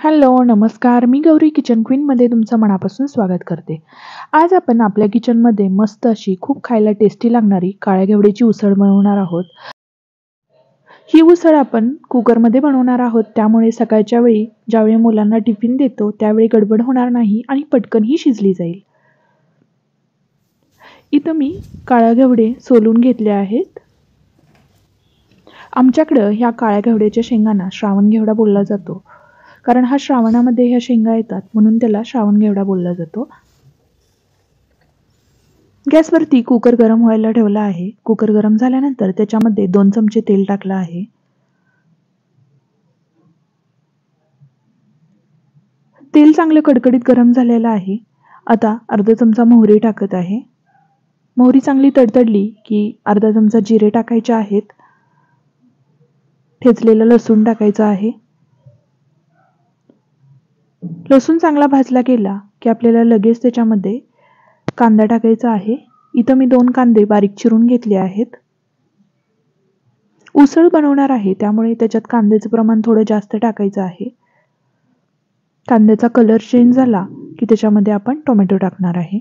Hello, नमस्कार. मी Gauri kitchen क्वीनमध्ये तुमचं मनापासून स्वागत करते. आज आपण आपल्या किचनमध्ये मस्त अशी खूप खायला टेस्टी लागणारी काळ्या घेवड्याची उसळ बनवणार आहोत. ही उसळ आपण कुकरमध्ये बनवणार आहोत, त्यामुळे सकाळच्या वेळी ज्यावेळी मुलांना टिफिन देतो त्यावेळी गडबड होणार नाही आणि पटकन ही शिजली जाईल. इथं मी काळ्या घेवडे सोलून घेतले आहेत. आमच्याकडं ह्या काळ्या घेवड्याच्या शेंगांना श्रावण घेवडा बोलला जातो. कारण हा श्रावणामध्ये ह्या शेंगा येतात म्हणून त्याला श्रावण घेवडा बोलला जातो. गॅसवरती कुकर गरम व्हायला ठेवला आहे. कुकर गरम झाल्यानंतर त्याच्यामध्ये 2 चमचे तेल टाकलं आहे. तेल चांगलं कडकडीत गरम झालेलं आहे. आता अर्धा चमचा मोहरी टाकत आहे. मोहरी चांगली तडतडली की अर्धा चमचा जिरे टाकायचे आहेत. ठेचलेलं लसूण टाकायचं आहे. लसूण चांगला भाजला गेला की आपल्याला लगेच त्याच्यामध्ये कांदा टाकायचा आहे. इथं मी 2 कांदे बारीक चिरून घेतले आहेत. उसळ बनवणार आहे त्यामुळे त्याच्यात कांद्याचं प्रमाण थोडं जास्त टाकायचं आहे. कांद्याचा कलर चेंज झाला की त्याच्यामध्ये आपण टोमॅटो टाकणार आहे.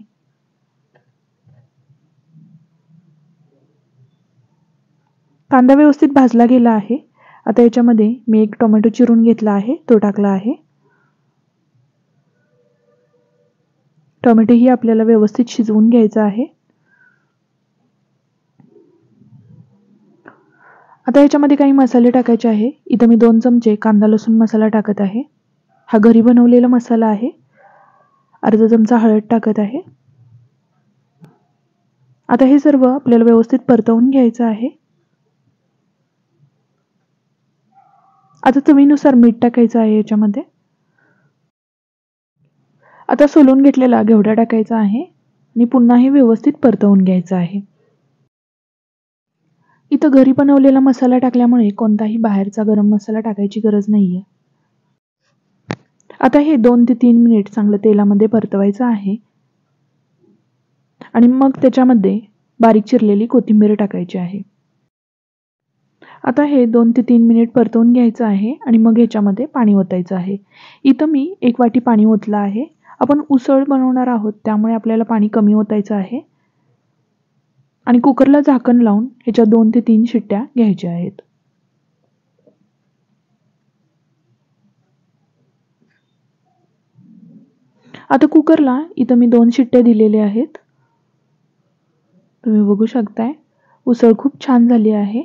कांदा व्यवस्थित भाजला गेला आहे. आता याच्यामध्ये मी 1 टोमॅटो चिरून घेतला आहे, तो टाकला आहे. टोमॅटो ही आपल्याला व्यवस्थित शिजवून घ्यायचा आहे. आता याच्यामध्ये काही मसाले टाकायचे आहे. इथं मी 2 चमचे कांदा लसूण मसाला टाकत आहे. हा घरी बनवलेला मसाला आहे. अर्धा चमचा हळद टाकत आहे. आता हे सर्व आपल्याला व्यवस्थित परतवून घ्यायचं आहे. आता चवीनुसार मीठ टाकायचं आहे याच्यामध्ये. आता सोलून घेतलेला घेवडा टाकायचा आहे आणि पुन्हा हे व्यवस्थित परतवून घ्यायचं आहे. इथं घरी बनवलेला मसाला टाकल्यामुळे कोणताही बाहेरचा गरम मसाला टाकायची गरज नाहीये. आता हे 2 ते 3 मिनिट चांगलं तेलामध्ये परतवायचं आहे आणि मग त्याच्यामध्ये बारीक चिरलेली कोथिंबीर टाकायची आहे. आता हे 2 ते 3 मिनिट परतवून घ्यायचं आहे आणि मग याच्यामध्ये पाणी ओतायचं आहे. इथं मी 1 वाटी पाणी ओतलं आहे. आपण उसळ बनवणार आहोत त्यामुळे आपल्याला पाणी कमी ओतायचं आहे आणि कुकरला झाकण लावून ह्याच्या 2 ते 3 शिट्ट्या घ्यायच्या आहेत. आता कुकरला इथं मी 2 शिट्ट्या दिलेल्या आहेत. तुम्ही बघू शकताय उसळ खूप छान झाली आहे.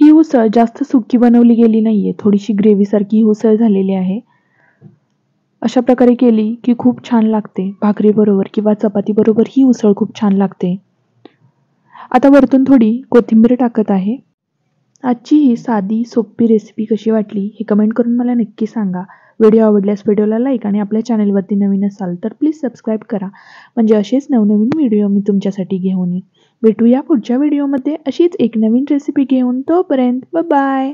ही उसळ जास्त सुकी बनवली गेली नाहीये, थोडीशी ग्रेव्ही सारखी ही उसळ झालेली आहे. अशा प्रकारे केली की खूप छान लागते. भाकरीबरोबर किंवा चपातीबरोबर ही उसळ खूप छान लागते. आता वरतून थोडी कोथिंबीर टाकत आहे. आजची ही साधी सोपी रेसिपी कशी वाटली हे कमेंट करून मला नक्की सांगा. व्हिडिओ आवडल्यास व्हिडिओला लाईक आणि आपल्या चॅनलवरती नवीन असाल तर प्लीज सबस्क्राईब करा, म्हणजे असेच नवनवीन व्हिडिओ मी तुमच्यासाठी घेऊन येईन. भेटूया पुढच्या व्हिडिओमध्ये अशीच एक नवीन रेसिपी घेऊन. तोपर्यंत बाय.